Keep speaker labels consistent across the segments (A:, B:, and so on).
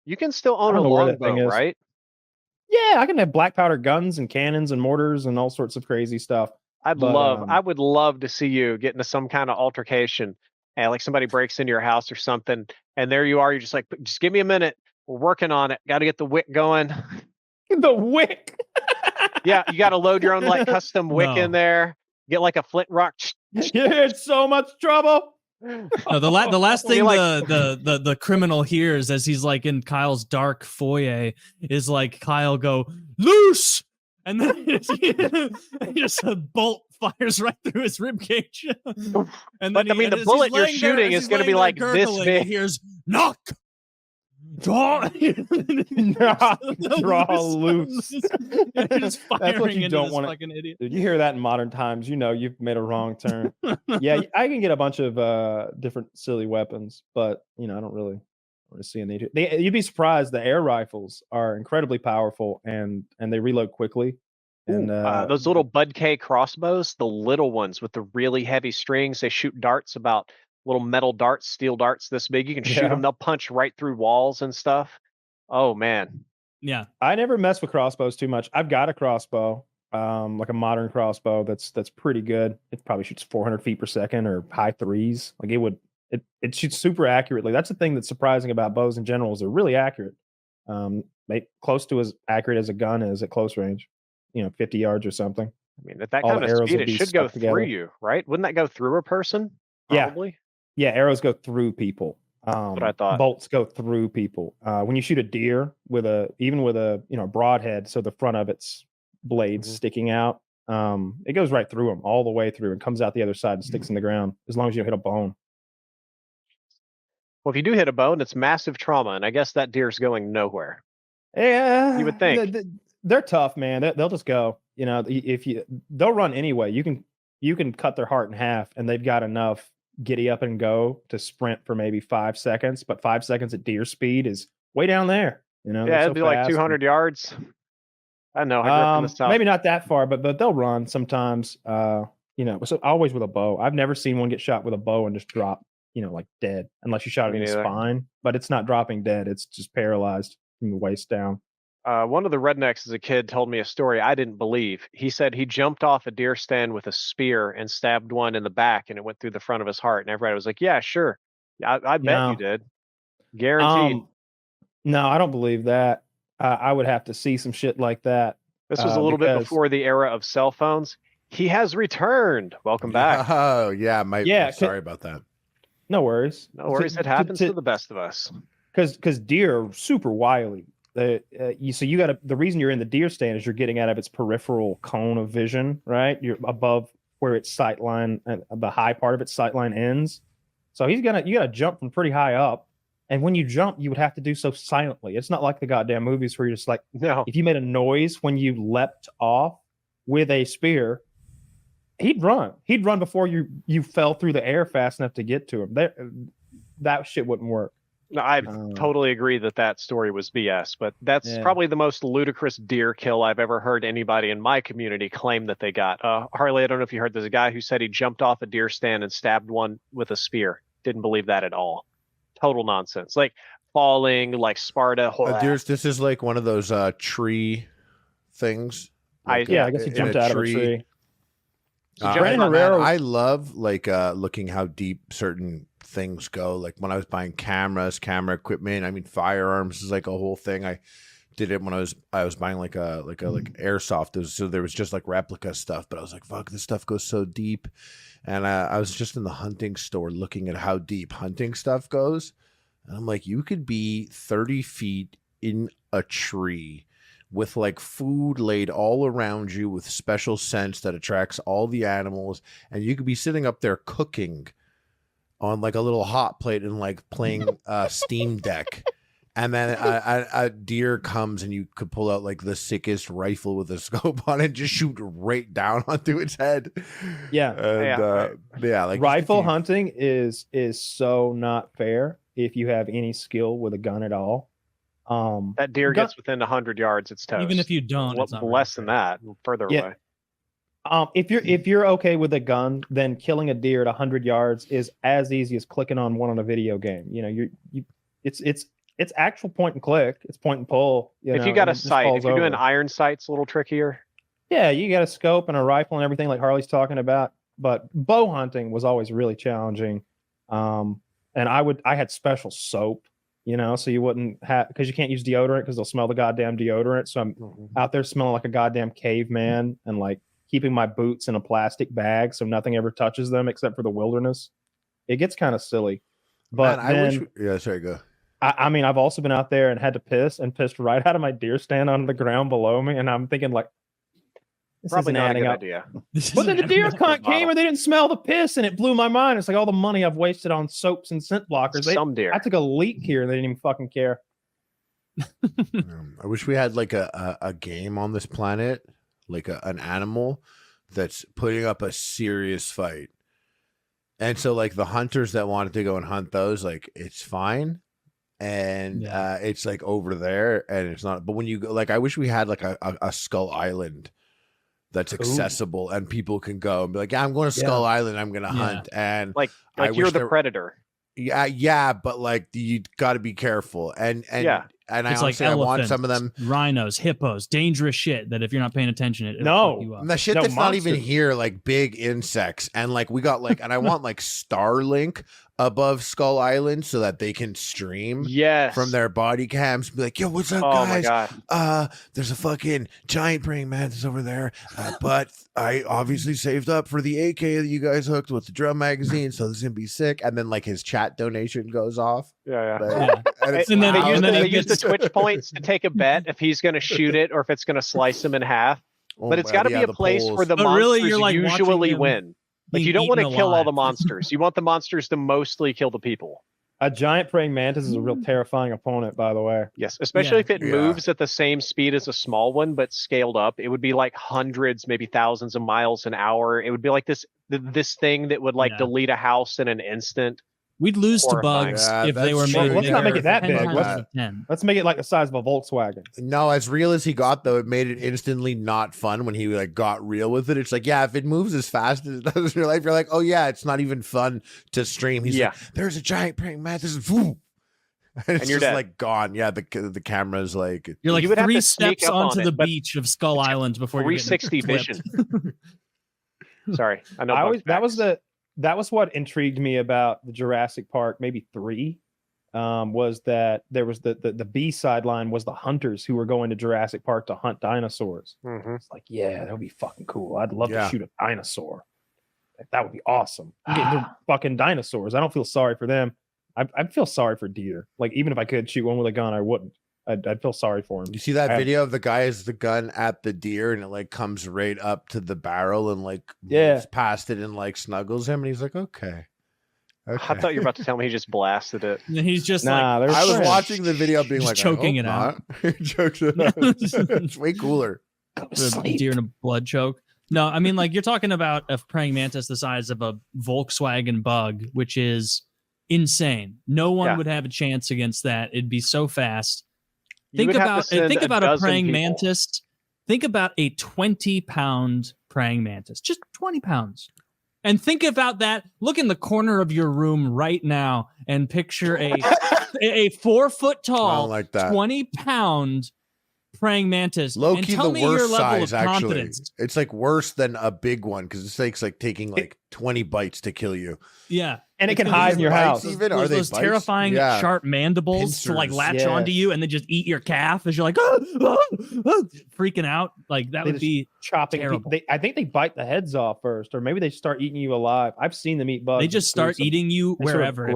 A: You can still
B: I
A: own a
B: don't know where that thing
A: longbow,
B: is.
A: right?
B: Yeah, I can have black powder guns and cannons and mortars and all sorts of crazy stuff.
A: I
B: But
A: would love to see you get into some kind of altercation, and like somebody breaks into your house or something, and there you are. You're just like, just give me a minute. We're working on it. Got to get the wick going.
B: the wick.
A: Yeah, you got to load your own like custom wick in there. Get like a flint rock.
B: You're in so much trouble.
C: No, the last thing
A: like,
C: the criminal hears as he's like in Kyle's dark foyer is like Kyle go loose, and then just a bolt fires right through his ribcage. And then
A: I mean, the bullet you're shooting is going to be like this big.
C: He hears knock. Draw,
B: draw loose.
C: Just
B: That's what you don't want.
C: Fucking idiot.
B: Dude, you hear that in modern times, you know you've made a wrong turn. Yeah, I can get a bunch of different silly weapons, but you know I don't really see a need to. You'd be surprised. The air rifles are incredibly powerful and they reload quickly. And
A: those little Bud K crossbows, the little ones with the really heavy strings, they shoot darts about. Little metal darts, steel darts this big. You can shoot them. They'll punch right through walls and stuff. Oh man.
C: Yeah.
B: I never mess with crossbows too much. I've got a crossbow, like a modern crossbow that's pretty good. It probably shoots 400 feet per second or high threes. Like it shoots super accurately. That's the thing that's surprising about bows in general is they're really accurate. Close to as accurate as a gun is at close range. 50 yards or something.
A: I mean, at that kind of speed, it should go through you, right? Wouldn't that go through a person? Probably.
B: Yeah, arrows go through people.
A: What I thought.
B: Bolts go through people. When you shoot a deer with a broadhead, so the front of its blades sticking out, it goes right through them, all the way through, and comes out the other side and sticks in the ground. As long as you don't hit a bone.
A: Well, if you do hit a bone, it's massive trauma, and I guess that deer's going nowhere.
B: Yeah,
A: you would think
B: they're tough, man. They'll just go. They'll run anyway. You can cut their heart in half, and they've got enough giddy up and go to sprint for maybe 5 seconds, but 5 seconds at deer speed is way down there.
A: Yeah, it'd be like 200 yards. I know.
B: Maybe not that far, but they'll run sometimes. So always with a bow. I've never seen one get shot with a bow and just drop, like dead, unless you shot it in the spine. But it's not dropping dead; it's just paralyzed from the waist down.
A: One of the rednecks as a kid told me a story I didn't believe. He said he jumped off a deer stand with a spear and stabbed one in the back, and it went through the front of his heart. And everybody was like, "Yeah, sure, I bet you did, guaranteed."
B: No, I don't believe that. I would have to see some shit like that.
A: This was a little bit before the era of cell phones. He has returned. Welcome back.
D: Oh yeah, sorry about that.
B: No worries.
A: No worries. It happens to the best of us.
B: Because deer are super wily. The reason you're in the deer stand is you're getting out of its peripheral cone of vision, right? You're above where its sight line, the high part of its sight line ends. So you gotta jump from pretty high up, and when you jump, you would have to do so silently. It's not like the goddamn movies where you're just like,
A: no.
B: If you made a noise when you leapt off with a spear, he'd run. He'd run before you fell through the air fast enough to get to him. That shit wouldn't work.
A: No, I totally agree that story was BS, but that's probably the most ludicrous deer kill I've ever heard anybody in my community claim that they got. Harley, I don't know if you heard, there's a guy who said he jumped off a deer stand and stabbed one with a spear. Didn't believe that at all. Total nonsense. Like falling, like Sparta.
D: This is like one of those tree things.
B: I guess he jumped out of a tree.
D: I love looking how deep certain things go. Like when I was buying camera equipment, firearms is like a whole thing. I did it when I was buying like airsoft. So there was just like replica stuff, but I was like, fuck, this stuff goes so deep. And I was just in the hunting store looking at how deep hunting stuff goes. And I'm like, you could be 30 feet in a tree with like food laid all around you with special scents that attracts all the animals. And you could be sitting up there cooking on like a little hot plate and like playing Steam Deck. And then a deer comes and you could pull out like the sickest rifle with a scope on it, just shoot right down onto its head.
B: Yeah.
D: And, like
B: rifle hunting is so not fair if you have any skill with a gun at all.
A: That deer gets within 100 yards, it's toast.
C: Even if you don't, it's not
A: less than that, further away.
B: If you're okay with a gun, then killing a deer at 100 yards is as easy as clicking on one on a video game. It's it's actual point and click. It's point and pull.
A: If you got a sight, if you're doing iron sights, a little trickier.
B: Yeah, you got a scope and a rifle and everything like Harley's talking about. But bow hunting was always really challenging. And I had special soap, so you wouldn't have, because you can't use deodorant because they'll smell the goddamn deodorant. So I'm out there smelling like a goddamn caveman and like keeping my boots in a plastic bag so nothing ever touches them except for the wilderness. It gets kind of silly. But
D: Man, yeah, sorry, go.
B: I mean, I've also been out there and had to piss and pissed right out of my deer stand on the ground below me. And I'm thinking like, this
A: probably not a good
B: up.
A: idea.
B: But then the deer cunt came and they didn't smell the piss and it blew my mind. It's like all the money I've wasted on soaps and scent blockers.
A: Some deer.
B: I took a leak here and they didn't even fucking care.
D: I wish we had like a game on this planet, like an animal that's putting up a serious fight. And so like the hunters that wanted to go and hunt those, like it's fine. And it's like over there and it's not. But when you go, like, I wish we had like a Skull Island that's accessible and people can go and be like, yeah, I'm going to Skull Island. I'm going to hunt. And
A: like you're the predator.
D: Yeah. But like, you got to be careful. And I honestly, I want some of them.
C: Rhinos, hippos, dangerous shit that if you're not paying attention, it'll fuck you up.
D: The shit that's not even here, like big insects. And like we got like, and I want like Starlink above Skull Island so that they can stream from their body cams. Be like, yo, what's up, guys?
A: My God.
D: There's a fucking giant praying mantis over there. But I obviously saved up for the AK that you guys hooked with the drum magazine, so this is gonna be sick. And then like his chat donation goes off.
A: And then they use the Twitch points to take a bet if he's gonna shoot it or if it's gonna slice him in half. But it's got to be a place where the monsters usually win. Like you don't want to kill all the monsters. You want the monsters to mostly kill the people.
B: A giant praying mantis is a real terrifying opponent, by the way.
A: Yes, especially if it moves at the same speed as a small one, but scaled up. It would be like hundreds, maybe thousands of miles an hour. It would be like this thing that would like delete a house in an instant.
C: We'd lose to bugs if they were made.
B: Let's not make it that big. Let's make it like the size of a Volkswagen.
D: No, as real as he got, though, it made it instantly not fun when he like got real with it. It's like, yeah, if it moves as fast as it does in real life, you're like, oh yeah, it's not even fun to stream. He's like, there's a giant praying mantis. And it's
A: you're
D: just
A: dead.
D: like gone. Yeah, the camera's like
C: you're like
A: you would
C: 3 steps onto the beach of Skull Island before
A: 360 vision. Sorry, I know.
B: That was what intrigued me about the Jurassic Park, maybe 3, was that there was the B sideline was the hunters who were going to Jurassic Park to hunt dinosaurs. It's like, yeah, that would be fucking cool. I'd love to shoot a dinosaur. That would be awesome. They're fucking dinosaurs. I don't feel sorry for them. I'd feel sorry for deer. Like, even if I could shoot one with a gun, I wouldn't. I'd feel sorry for him.
D: You see that video of the guy has the gun at the deer and it like comes right up to the barrel and like moves past it and like snuggles him and he's like, okay.
A: I thought you were about to tell me he just blasted it.
C: And he's just
D: I was watching the video being like,
C: choking it out.
D: Chokes it out. It's way cooler.
C: The deer in a blood choke. No, I mean, like, you're talking about a praying mantis the size of a Volkswagen Bug, which is insane. No one would have a chance against that. It'd be so fast. Think about a praying mantis. Think about a 20-pound praying mantis. Just 20 pounds. And think about that. Look in the corner of your room right now and picture a 4 foot tall, 20-pound praying mantis.
D: Low
C: and
D: key,
C: tell
D: the
C: me your
D: worst
C: level
D: size,
C: of
D: actually.
C: confidence.
D: It's like worse than a big one because it takes like taking like 20 bites to kill you.
C: Yeah.
B: And it can hide in your house.
D: Even are they
C: those terrifying sharp mandibles
D: Pincers.
C: to like latch onto you and then just eat your calf as you're like freaking out. Like that would be
B: chopping. I think they bite the heads off first, or maybe they start eating you alive. I've seen them eat bugs.
C: They just start eating you wherever. If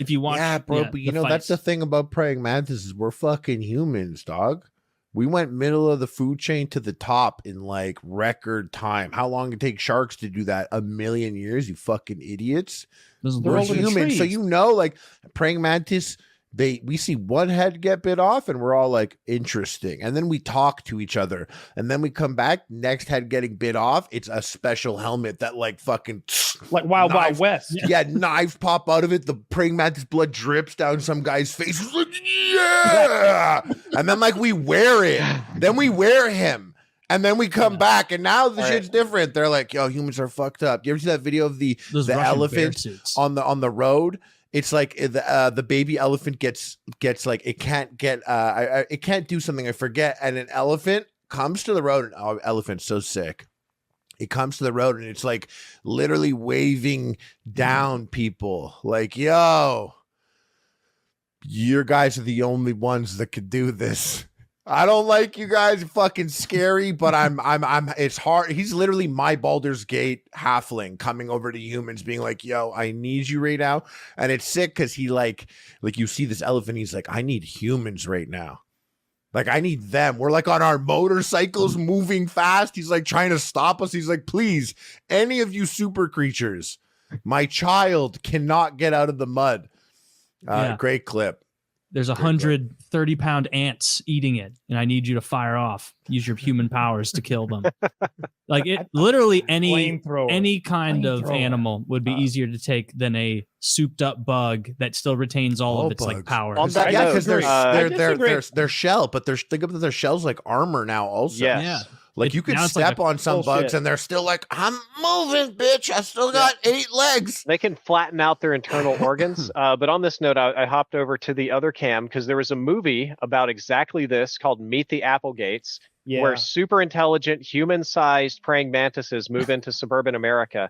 C: you watch,
D: yeah, bro. But you know that's the thing about praying mantises. We're fucking humans, dog. We went middle of the food chain to the top in like record time. How long did it take sharks to do that? 1 million years, you fucking idiots. They're humans. So you know, like praying mantis, we see one head get bit off and we're all like, interesting. And then we talk to each other and then we come back, next head getting bit off. It's a special helmet that like fucking
B: like Wild West.
D: Yeah, knives pop out of it. The praying mantis blood drips down some guy's face. He's like, yeah. And then like we wear it. Then we wear him. And then we come back and now the shit's different. They're like, yo, humans are fucked up. You ever see that video of the elephant on the road? it's like the baby elephant gets like it can't get it can't do something, I forget, and an elephant comes to the road, and elephant's so sick. It comes to the road and it's like literally waving down people like, yo, your guys are the only ones that could do this. I don't like you guys, fucking scary, but I'm it's hard. He's literally my Baldur's Gate halfling coming over to humans being like, yo, I need you right now. And it's sick because he like you see this elephant, he's like, I need humans right now. Like, I need them. We're like on our motorcycles moving fast. He's like trying to stop us. He's like, please, any of you super creatures, my child cannot get out of the mud. Great clip.
C: There's 130-pound ants eating it, and I need you to fire off. Use your human powers to kill them. Like it, literally any kind of animal would be easier to take than a souped-up bug that still retains all of its like powers.
D: Yeah, because they're shell, but think of their shells like armor now. Also,
A: yeah.
D: Like you could step on some bugs and they're still like, I'm moving, bitch. I still got 8 legs.
A: They can flatten out their internal organs. But on this note, I hopped over to the other cam because there was a movie about exactly this called Meet the Applegates, where super intelligent, human-sized praying mantises move into suburban America.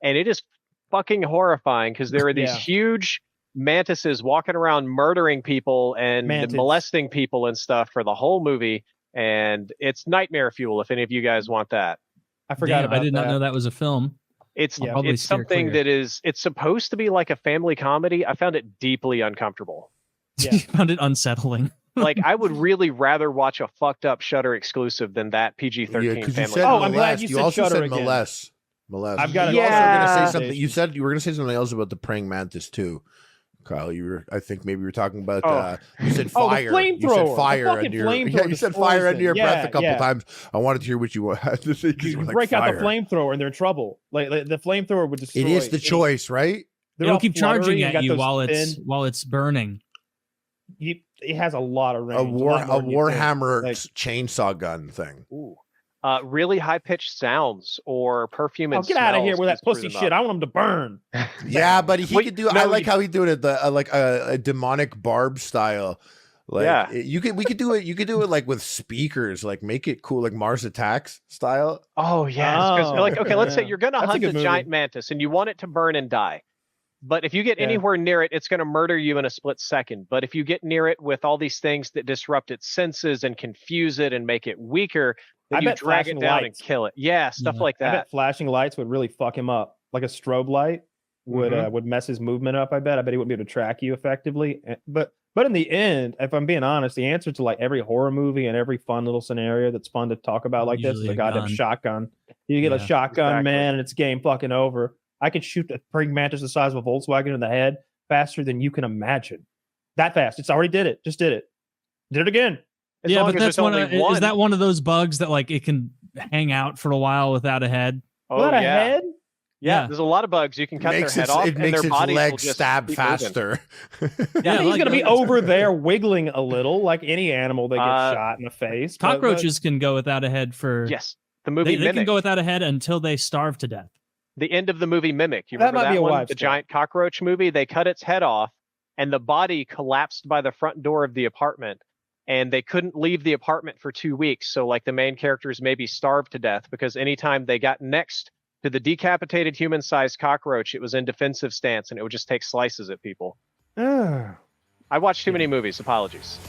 A: And it is fucking horrifying because there are these huge mantises walking around murdering people and molesting people and stuff for the whole movie. And it's nightmare fuel if any of you guys want that.
B: I forgot about that.
C: I did not know that was a film.
A: It's something that is, it's supposed to be like a family comedy. I found it deeply uncomfortable.
C: Yeah. Found it unsettling.
A: Like, I would really rather watch a fucked up Shudder exclusive than that PG-13 family.
B: I'm glad you said
D: also
B: Shudder
D: said
B: again.
D: molest.
B: I've got
D: you also were going to say something. You said you were going to say something else about the praying mantis too. Kyle, I think maybe you were talking about, you said fire.
B: The flamethrower.
D: You said fire under your, you said fire under your breath a couple times. I wanted to hear what you had to say.
B: You break out the flamethrower and they're in trouble. Like the flamethrower would destroy.
D: It is the choice, right?
C: It'll keep charging at you while it's burning.
B: It has a lot of range.
D: A Warhammer chainsaw gun thing.
A: Ooh. Really high-pitched sounds or perfume and
B: get out of here with that pussy shit. I want them to burn.
D: Yeah, but he could do it. I like how he do it at like a demonic barb style. Like, we could do it. You could do it like with speakers, like make it cool, like Mars Attacks style.
A: Oh yeah. Like, okay, let's say you're gonna hunt a giant mantis and you want it to burn and die. But if you get anywhere near it, it's going to murder you in a split second. But if you get near it with all these things that disrupt its senses and confuse it and make it weaker, then you drag it down and kill it. Yeah, stuff like that.
B: I bet flashing lights would really fuck him up. Like a strobe light would mess his movement up. I bet he wouldn't be able to track you effectively. But in the end, if I'm being honest, the answer to like every horror movie and every fun little scenario that's fun to talk about like this is a goddamn shotgun. You get a shotgun, man, and it's game fucking over. I could shoot a praying mantis the size of a Volkswagen in the head faster than you can imagine. That fast. It's already did it. Just did it. Did it again.
C: But that's is that one of those bugs that like it can hang out for a while without a head?
B: Without a head?
A: Yeah, there's a lot of bugs. You can cut their head off and their bodies will just
D: stab faster.
B: He's going to be over there wiggling a little like any animal that gets shot in the face.
C: Cockroaches can go without a head for...
A: Yes, the movie
C: they can go without a head until they starve to death.
A: The end of the movie Mimic. You remember that one? The giant cockroach movie? They cut its head off and the body collapsed by the front door of the apartment. And they couldn't leave the apartment for 2 weeks. So like the main characters maybe starved to death because anytime they got next to the decapitated human-sized cockroach, it was in defensive stance and it would just take slices at people. I watched too many movies. Apologies.